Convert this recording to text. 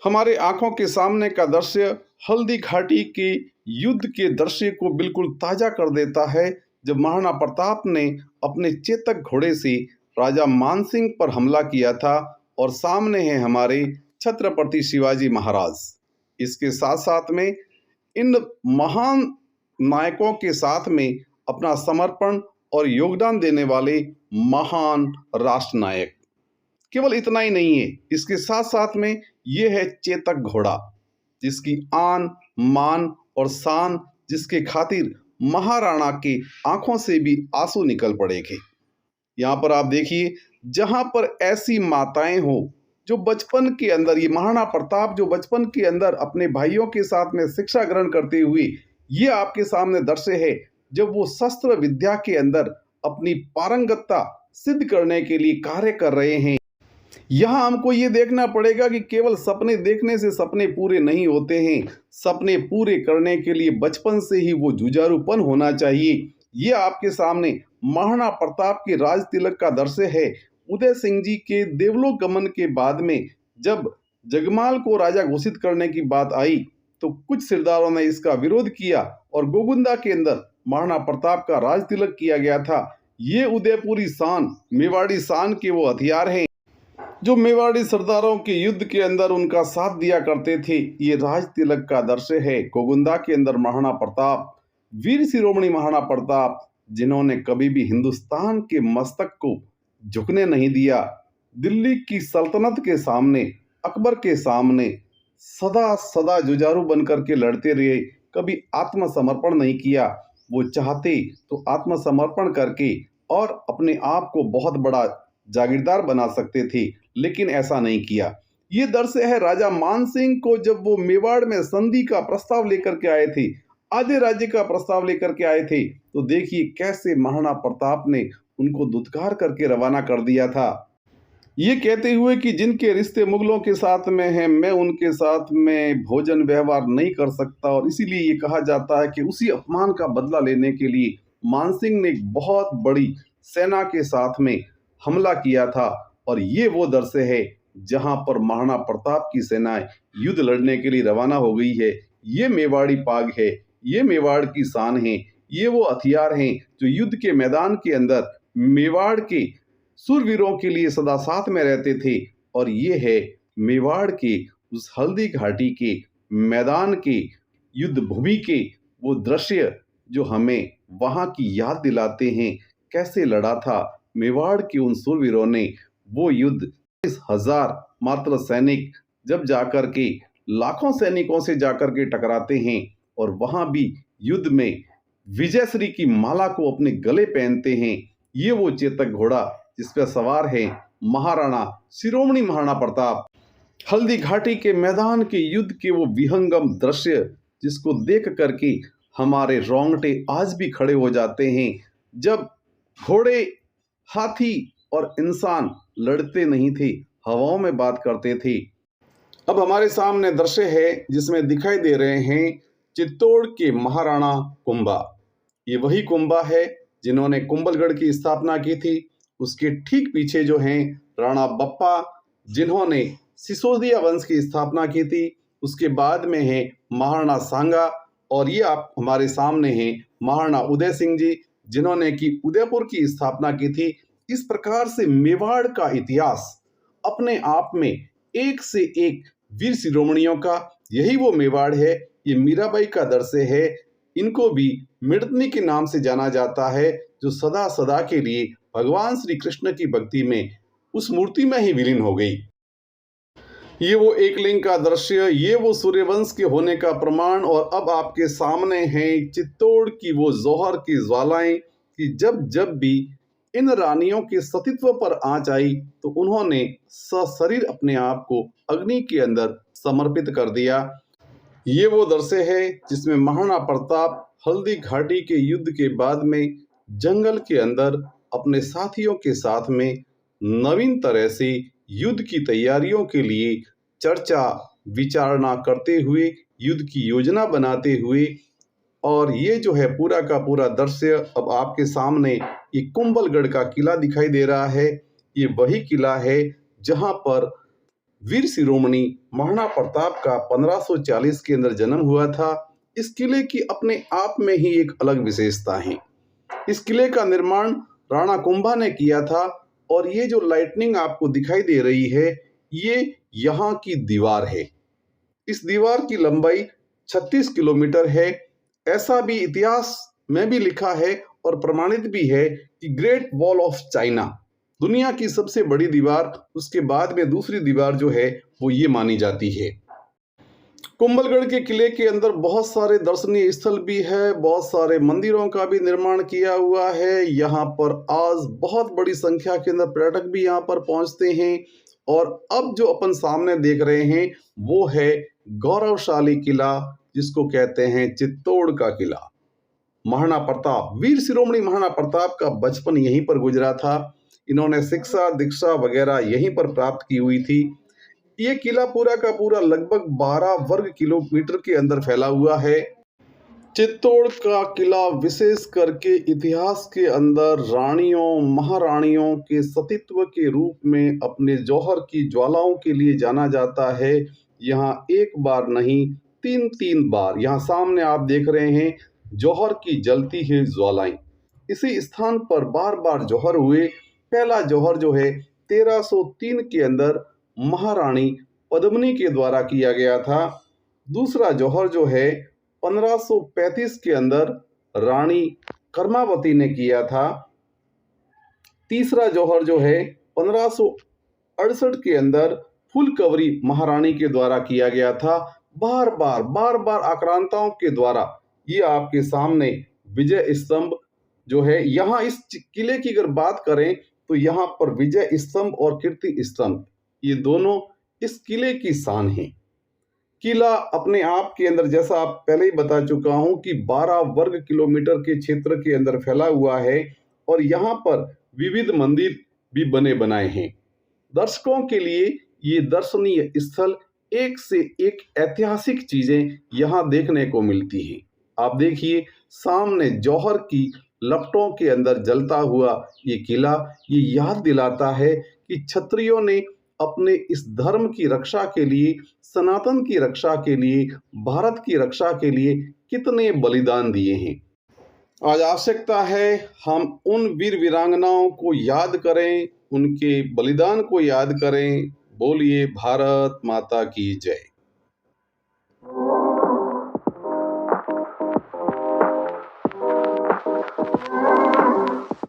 हमारे आंखों के सामने का दृश्य हल्दी घाटी के युद्ध के दृश्य को बिल्कुल ताजा कर देता है, जब महाराणा प्रताप ने अपने चेतक घोड़े से राजा मानसिंह पर हमला किया था। और सामने है हमारे छत्रपति शिवाजी महाराज। इसके साथ साथ में इन महान नायकों के साथ में अपना समर्पण और योगदान देने वाले महान राष्ट्र नायक। केवल इतना ही नहीं है, इसके साथ साथ में ये है चेतक घोड़ा, जिसकी आन मान और शान, जिसके खातिर महाराणा के आंखों से भी आंसू निकल पड़ेंगे। यहाँ पर आप देखिए, जहाँ पर ऐसी माताएं हो जो बचपन के अंदर, ये महाराणा प्रताप जो बचपन के अंदर अपने भाइयों के साथ में शिक्षा ग्रहण करते हुए, ये आपके सामने दृश्य है जब वो शस्त्र विद्या के अंदर अपनी पारंगतता सिद्ध करने के लिए कार्य कर रहे हैं। यहाँ हमको ये देखना पड़ेगा कि केवल सपने देखने से सपने पूरे नहीं होते हैं। सपने पूरे करने के लिए बचपन से ही वो जुझारूपन होना चाहिए। ये आपके सामने महाराणा प्रताप के राज तिलक का दृश्य है। उदय सिंह जी के देवलोक गमन के बाद में जब जगमाल को राजा घोषित करने की बात आई, तो कुछ सिरदारों ने इसका विरोध किया और गोगुंदा के अंदर महाराणा प्रताप का राज तिलक किया गया था। ये उदयपुरी शान, मेवाड़ी शान के वो हथियार हैं जो मेवाड़ी सरदारों के युद्ध के अंदर उनका साथ दिया करते थे। ये राज तिलक का दृश्य है। गोगुंदा के अंदर महाराणा प्रताप, वीर शिरोमणि महाराणा प्रताप, जिन्होंने कभी भी हिंदुस्तान के मस्तक को झुकने नहीं दिया। दिल्ली की सल्तनत के सामने, अकबर के सामने सदा सदा जुझारू बनकर के लड़ते रहे, कभी आत्मसमर्पण नहीं किया। वो चाहते तो आत्मसमर्पण करके और अपने आप को बहुत बड़ा जागीरदार बना सकते थे, लेकिन ऐसा नहीं किया। ये दृश्य है राजा मानसिंह को जब वो मेवाड़ में संधि का प्रस्ताव लेकर के आए थे, आधे राज्य का प्रस्ताव लेकर के आए थे, तो देखिए कैसे महाराणा प्रताप ने उनको दुत्कार करके रवाना कर दिया था, ये कहते हुए कि जिनके रिश्ते मुगलों के साथ में हैं, मैं उनके साथ में भोजन व्यवहार नहीं कर सकता। और इसीलिए ये कहा जाता है कि उसी अपमान का बदला लेने के लिए मानसिंह ने एक बहुत बड़ी सेना के साथ में हमला किया था। और ये वो दृश्य है जहां पर महाराणा प्रताप की सेनाएं युद्ध लड़ने के लिए रवाना हो गई है। ये मेवाड़ी पाग है, ये मेवाड़ की शान है, ये वो हथियार हैं जो युद्ध के मैदान के अंदर मेवाड़ के सूरवीरों के लिए सदा साथ में रहते थे। और ये है मेवाड़ के उस हल्दी घाटी के मैदान के युद्ध भूमि के वो दृश्य जो हमें वहां की याद दिलाते हैं, कैसे लड़ा था मेवाड़ के उन सूरवीरों ने वो युद्ध। 30,000 मात्र सैनिक जब जाकर के लाखों सैनिकों से जाकर के टकराते हैं और वहां भी युद्ध में विजयश्री की माला को अपने गले पहनते हैं। ये वो चेतक घोड़ा जिस पर सवार है महाराणा शिरोमणि महाराणा प्रताप। हल्दी घाटी के मैदान के युद्ध के वो विहंगम दृश्य जिसको देख करके हमारे रोंगटे आज भी खड़े हो जाते हैं, जब घोड़े, हाथी और इंसान लड़ते नहीं थे, हवाओं में बात करते थे। अब हमारे सामने दृश्य है जिसमें दिखाई दे रहे हैं चित्तौड़ के महाराणा कुंभा। ये वही कुंभा है जिन्होंने कुंभलगढ़ की स्थापना की थी। उसके ठीक पीछे जो हैं राणा बप्पा, जिन्होंने सिसोदिया वंश की स्थापना की थी। उसके बाद में है महाराणा सांगा, और ये आप हमारे सामने हैं महाराणा उदय सिंह जी, जिन्होंने की उदयपुर की स्थापना की थी। इस प्रकार से मेवाड़ का इतिहास अपने आप में एक से एक वीर शिरोमणियों का, यही वो मेवाड़ है। ये मीराबाई का दृश्य है। इनको भी मृदनी के नाम से जाना जाता है, जो सदा सदा के लिए भगवान श्री कृष्ण की भक्ति में उस मूर्ति में ही विलीन हो गई। ये वो एक लिंग का दृश्य, ये वो सूर्यवंश के होने का प्रमाण। और अब आपके सामने है चित्तौड़ की वो जौहर की ज्वालाएं कि जब जब भी इन रानियों के सतीत्व पर आंच आई तो उन्होंने सशरीर अपने आप को अग्नि के अंदर समर्पित कर दिया। ये वो दृश्य है जिसमें महाराणा प्रताप हल्दी घाटी के युद्ध के बाद में जंगल के अंदर अपने साथियों के साथ में नवीन तरह से युद्ध की तैयारियों के लिए चर्चा विचारणा करते हुए, युद्ध की योजना बनाते हुए। और ये जो है पूरा का पूरा दृश्य अब आपके सामने ये कुंभलगढ़ का किला दिखाई दे रहा है। ये वही किला है जहां पर वीर शिरोमणि महाराणा प्रताप का 1540 के अंदर जन्म हुआ था। इस किले की अपने आप में ही एक अलग विशेषता है। इस किले का निर्माण राणा कुंभा ने किया था और ये जो लाइटनिंग आपको दिखाई दे रही है, ये यहाँ की दीवार है। इस दीवार की लंबाई 36 किलोमीटर है। ऐसा भी इतिहास में भी लिखा है और प्रमाणित भी है कि ग्रेट वॉल ऑफ चाइना दुनिया की सबसे बड़ी दीवार, उसके बाद में दूसरी दीवार जो है वो ये मानी जाती है। कुंभलगढ़ के किले के अंदर बहुत सारे दर्शनीय स्थल भी है, बहुत सारे मंदिरों का भी निर्माण किया हुआ है। यहाँ पर आज बहुत बड़ी संख्या के अंदर पर्यटक भी यहाँ पर पहुँचते हैं। और अब जो अपन सामने देख रहे हैं वो है गौरवशाली किला, जिसको कहते हैं चित्तौड़ का किला। महाराणा प्रताप, वीर शिरोमणि महाराणा प्रताप का बचपन यहीं पर गुजरा था। इन्होंने शिक्षा दीक्षा वगैरह यहीं पर प्राप्त की हुई थी। ये किला पूरा का पूरा लगभग 12 वर्ग किलोमीटर के अंदर फैला हुआ है। चित्तौड़ का किला विशेष करके इतिहास के अंदर रानियों महारानियों के सतीत्व के रूप में अपने जौहर की ज्वालाओं के लिए जाना जाता है। यहाँ एक बार नहीं, तीन बार, यहाँ सामने आप देख रहे हैं जौहर की जलती है ज्वालाएं। इसी स्थान पर बार बार जौहर हुए। पहला जौहर जो है 1303 के अंदर महारानी पद्मिनी के द्वारा किया गया था। दूसरा जौहर जो है 1535 के अंदर रानी कर्मावती ने किया था। तीसरा जौहर जो है 1568 के अंदर फुलकवरी महारानी के द्वारा किया गया था। बार बार आक्रांताओं के द्वारा ये आपके सामने विजय स्तंभ जो है, यहाँ इस किले की अगर बात करें तो यहाँ पर विजय स्तंभ और कीर्ति स्तंभ, ये दोनों इस किले की शान है। किला अपने आप के अंदर, जैसा आप पहले ही बता चुका हूं कि 12 वर्ग किलोमीटर के क्षेत्र के अंदर फैला हुआ है और यहाँ पर विविध मंदिर भी बने बनाए हैं। दर्शकों के लिए ये दर्शनीय स्थल, एक से एक ऐतिहासिक चीजें यहाँ देखने को मिलती हैं। आप देखिए सामने जौहर की लपटों के अंदर जलता हुआ ये किला, ये याद दिलाता है कि क्षत्रियों ने अपने इस धर्म की रक्षा के लिए, सनातन की रक्षा के लिए, भारत की रक्षा के लिए कितने बलिदान दिए हैं। आज आवश्यकता है हम उन वीर वीरांगनाओं को याद करें, उनके बलिदान को याद करें। बोलिए भारत माता की जय।